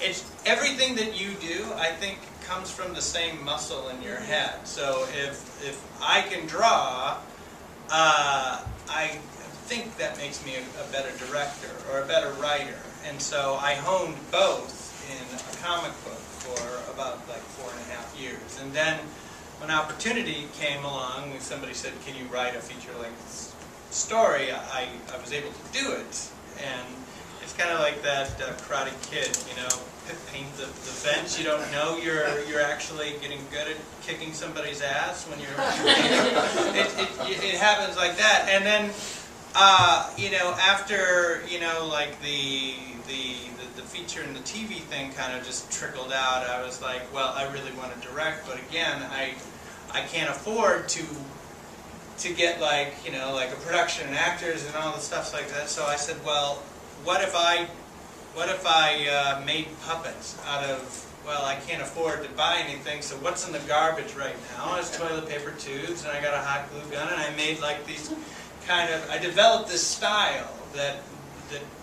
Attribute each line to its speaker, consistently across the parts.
Speaker 1: it's everything that you do, I think, comes from the same muscle in your head. So if I can draw, I think that makes me a better director or a better writer. And so I honed both in a comic book for about like 4.5 years. And then when opportunity came along, when somebody said, "Can you write a feature-length story?" I was able to do it. And it's kind of like that Karate Kid, you know, paint the fence. You don't know you're actually getting good at kicking somebody's ass when you're. It happens like that, and then you know, after like the feature and the TV thing kind of just trickled out, I was like, well, I really want to direct, but again, I can't afford to get like like a production and actors and all the stuff like that. So I said, well, what if I made puppets out of, well, I can't afford to buy anything, so what's in the garbage right now? It's toilet paper tubes, and I got a hot glue gun, and I made like these I developed this style that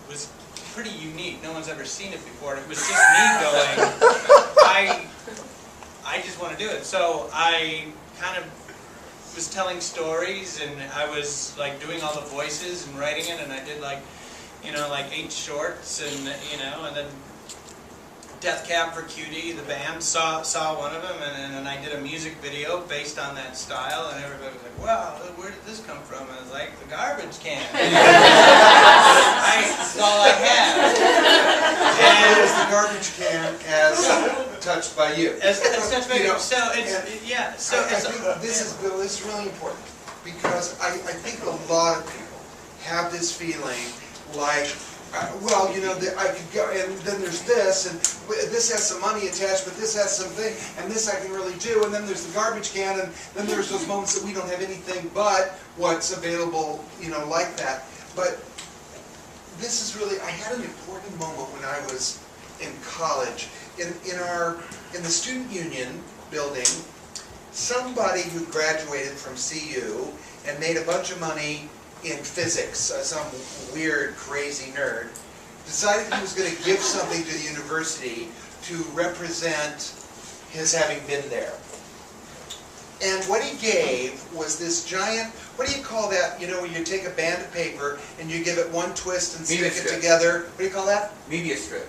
Speaker 1: was pretty unique. No one's ever seen it before. It was just me going, I just want to do it. So I kind of was telling stories, and I was like doing all the voices and writing it, and I did like 8 shorts, and and then Death Cab for Cutie, the band, saw one of them, and then I did a music video based on that style, and everybody was like, "Wow, where did this come from?" And I was like, "The garbage can." That's all I had.
Speaker 2: And was the garbage can as touched by you?
Speaker 1: As touched by you. So it's
Speaker 2: I think this is really important, because I think a lot of people have this feeling like, well, I could go, and then there's this, and this has some money attached, but this has something, and this I can really do, and then there's the garbage can, and then there's those moments that we don't have anything but what's available, like that. But this is really, I had an important moment when I was in college. In the student union building, somebody who graduated from CU and made a bunch of money in physics, some weird, crazy nerd, decided he was going to give something to the university to represent his having been there. And what he gave was this giant, what do you call that, when you take a band of paper and you give it one twist and stick it together? What do you call that?
Speaker 3: Media strip.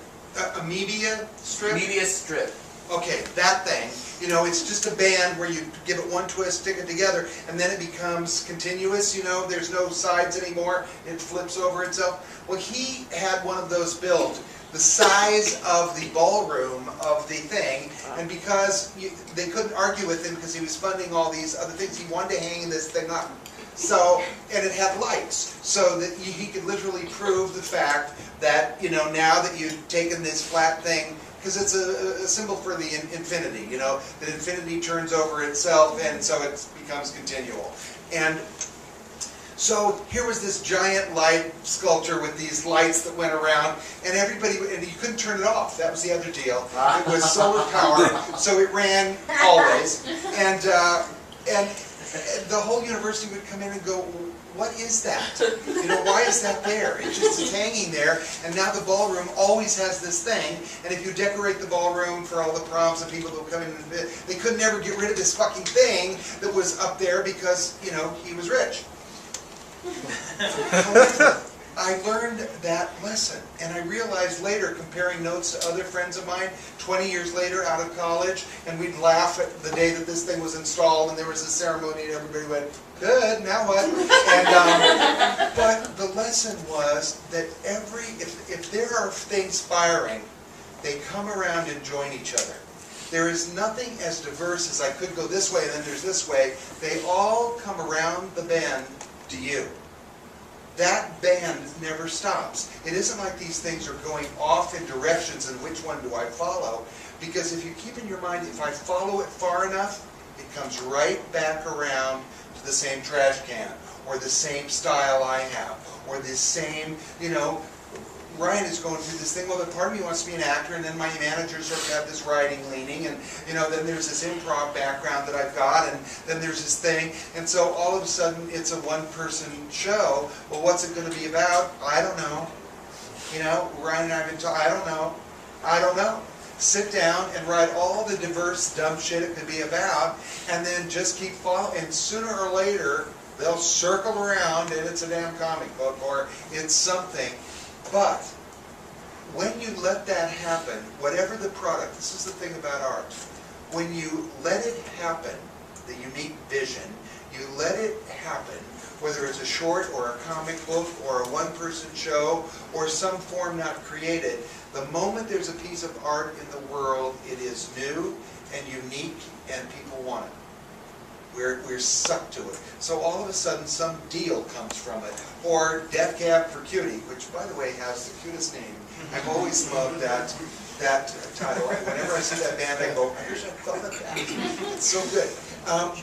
Speaker 2: A media strip?
Speaker 3: Media strip.
Speaker 2: Okay, that thing. It's just a band where you give it one twist, stick it together, and then it becomes continuous, there's no sides anymore, it flips over itself. Well, he had one of those built, the size of the ballroom of the thing, and because they couldn't argue with him because he was funding all these other things, he wanted to hang this thing up. So, and it had lights, so that he could literally prove the fact that, now that you've taken this flat thing, because it's a symbol for the infinity, that infinity turns over itself, and so it becomes continual. And so here was this giant light sculpture with these lights that went around, and you couldn't turn it off. That was the other deal. It was solar powered, so it ran always. And the whole university would come in and go, "What is that? Why is that there? It's hanging there, and now the ballroom always has this thing, and if you decorate the ballroom for all the proms and people that will come in, they could never get rid of this fucking thing that was up there because, he was rich." However, I learned that lesson, and I realized later, comparing notes to other friends of mine, 20 years later, out of college, and we'd laugh at the day that this thing was installed, and there was a ceremony, and everybody went, "Good, now what?" And but the lesson was that if there are things firing, they come around and join each other. There is nothing as diverse as I could go this way, and then there's this way. They all come around the bend to you. That band never stops. It isn't like these things are going off in directions and which one do I follow. Because if you keep in your mind, if I follow it far enough, it comes right back around to the same trash can, or the same style I have, or the same, Ryan is going through this thing, well, part of me wants to be an actor, and then my manager sort of have this writing leaning, and then there's this improv background that I've got, and then there's this thing, and so all of a sudden it's a one-person show. Well, what's it going to be about? I don't know. Ryan and I have been talking, I don't know. I don't know. Sit down and write all the diverse dumb shit it could be about, and then just keep following, and sooner or later, they'll circle around and it's a damn comic book or it's something. But when you let that happen, whatever the product, this is the thing about art, when you let it happen, the unique vision, you let it happen, whether it's a short or a comic book or a one-person show or some form not created, the moment there's a piece of art in the world, it is new and unique and people want it. We're sucked to it. So all of a sudden some deal comes from it. Or Death Cab for Cutie, which by the way has the cutest name. I've always loved that title. Whenever I see that band I go, I wish I thought of that. It's so good.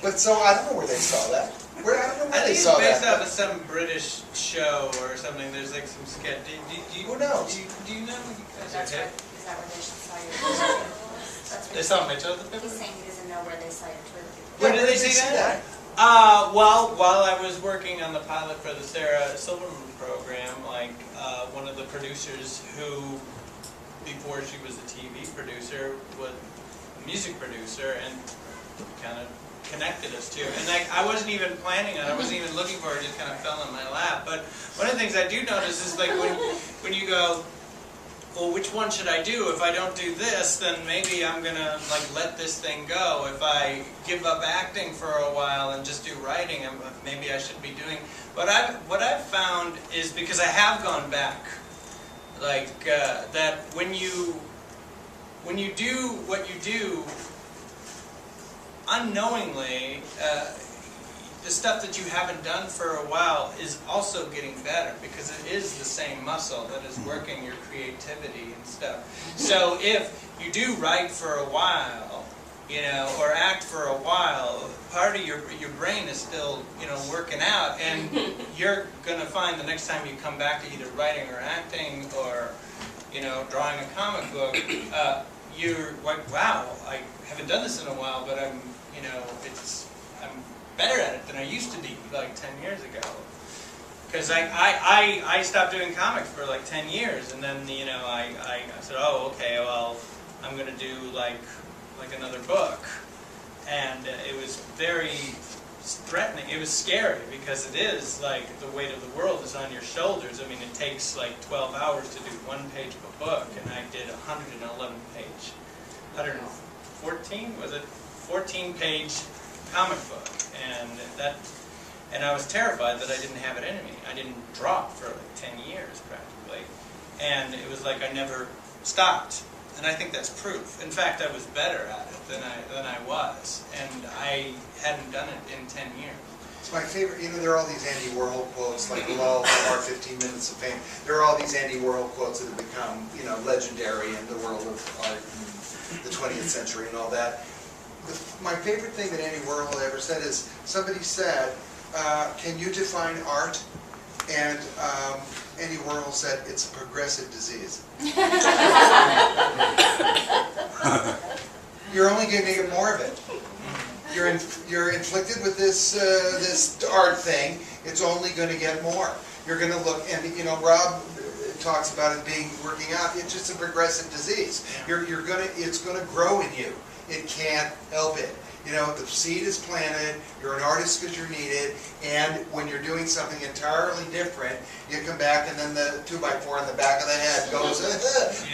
Speaker 2: But so I don't know where they saw that. I don't know where
Speaker 1: I
Speaker 2: they
Speaker 1: think
Speaker 2: saw
Speaker 1: it's based
Speaker 2: that.
Speaker 1: off of some British show or something. There's like some sketch.
Speaker 2: Who knows?
Speaker 1: Do you know? You guys
Speaker 3: That's
Speaker 1: are
Speaker 3: right.
Speaker 1: hip.
Speaker 3: Is that where they saw your That's
Speaker 1: They
Speaker 3: what
Speaker 1: saw Mitchell the
Speaker 3: he's
Speaker 1: Pimp?
Speaker 3: saying he doesn't know where they saw your Twitter.
Speaker 1: Where
Speaker 2: Yeah,
Speaker 1: did they see that? Well, while I was working on the pilot for the Sarah Silverman program, like one of the producers who, before she was a TV producer, was a music producer and kind of connected us too. And like, I wasn't even planning on it, I wasn't even looking for it, it just kind of fell in my lap. But one of the things I do notice is like when you go, well, which one should I do? If I don't do this, then maybe I'm gonna like let this thing go. If I give up acting for a while and just do writing, maybe I should be doing. But what I've found is, because I have gone back, like that when you do what you do unknowingly, the stuff that you haven't done for a while is also getting better, because it is the same muscle that is working your creativity and stuff. So if you do write for a while, you know, or act for a while, part of your brain is still, you know, working out, and you're gonna find the next time you come back to either writing or acting or, you know, drawing a comic book, you're like, wow, I haven't done this in a while, but I'm, you know, I'm better at it than I used to be like 10 years ago. Because I stopped doing comics for like 10 years, and then, you know, I said, oh, okay, well, I'm going to do like another book. And it was very threatening. It was scary, because it is like the weight of the world is on your shoulders. I mean, it takes like 12 hours to do one page of a book, and I did 111-page, 114, was it? 14-page comic book, and I was terrified that I didn't have it in me. I didn't draw for like 10 years practically, and it was like I never stopped. And I think that's proof. In fact, I was better at it than I was, and I hadn't done it in 10 years.
Speaker 2: It's my favorite, you know, there are all these Andy Warhol quotes, like lol, our 15 minutes of fame. There are all these Andy Warhol quotes that have become, you know, legendary in the world of art in the 20th century and all that. My favorite thing that Andy Warhol ever said is, somebody said, can you define art? And Andy Warhol said, it's a progressive disease. You're only going to get more of it. You're inflicted with this art thing. It's only going to get more. You're going to look, and you know, Rob talks about it being working out. It's just a progressive disease. It's going to grow in you. It can't help it. You know, the seed is planted, you're an artist because you're needed, and when you're doing something entirely different, you come back and then the 2x4 in the back of the head goes,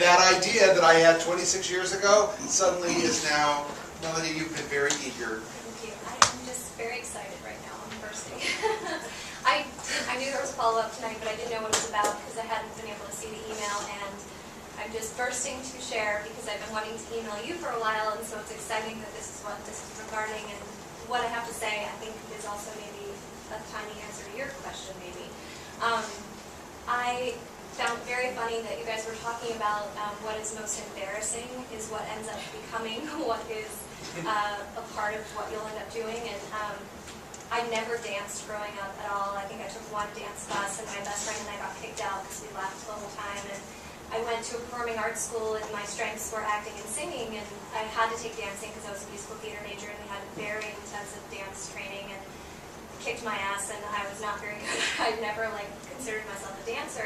Speaker 2: that idea that I had 26 years ago suddenly is now, Melody, you've been very eager.
Speaker 4: Thank you. I am just very excited right now. I'm bursting. I knew there was a follow-up tonight, but I didn't know what it was about because I hadn't been able to see the email, and I'm just bursting to share because I've been wanting to email you for a while, and so it's exciting that this is what this is regarding. And what I have to say, I think, is also maybe a tiny answer to your question, maybe. I found very funny that you guys were talking about what is most embarrassing is what ends up becoming what is a part of what you'll end up doing. And I never danced growing up at all. I think I took one dance class, and my best friend and I got kicked out because we laughed the whole time. And I went to a performing arts school, and my strengths were acting and singing, and I had to take dancing because I was a musical theater major, and we had very intensive dance training, and kicked my ass, and I was not very good. I'd never considered myself a dancer.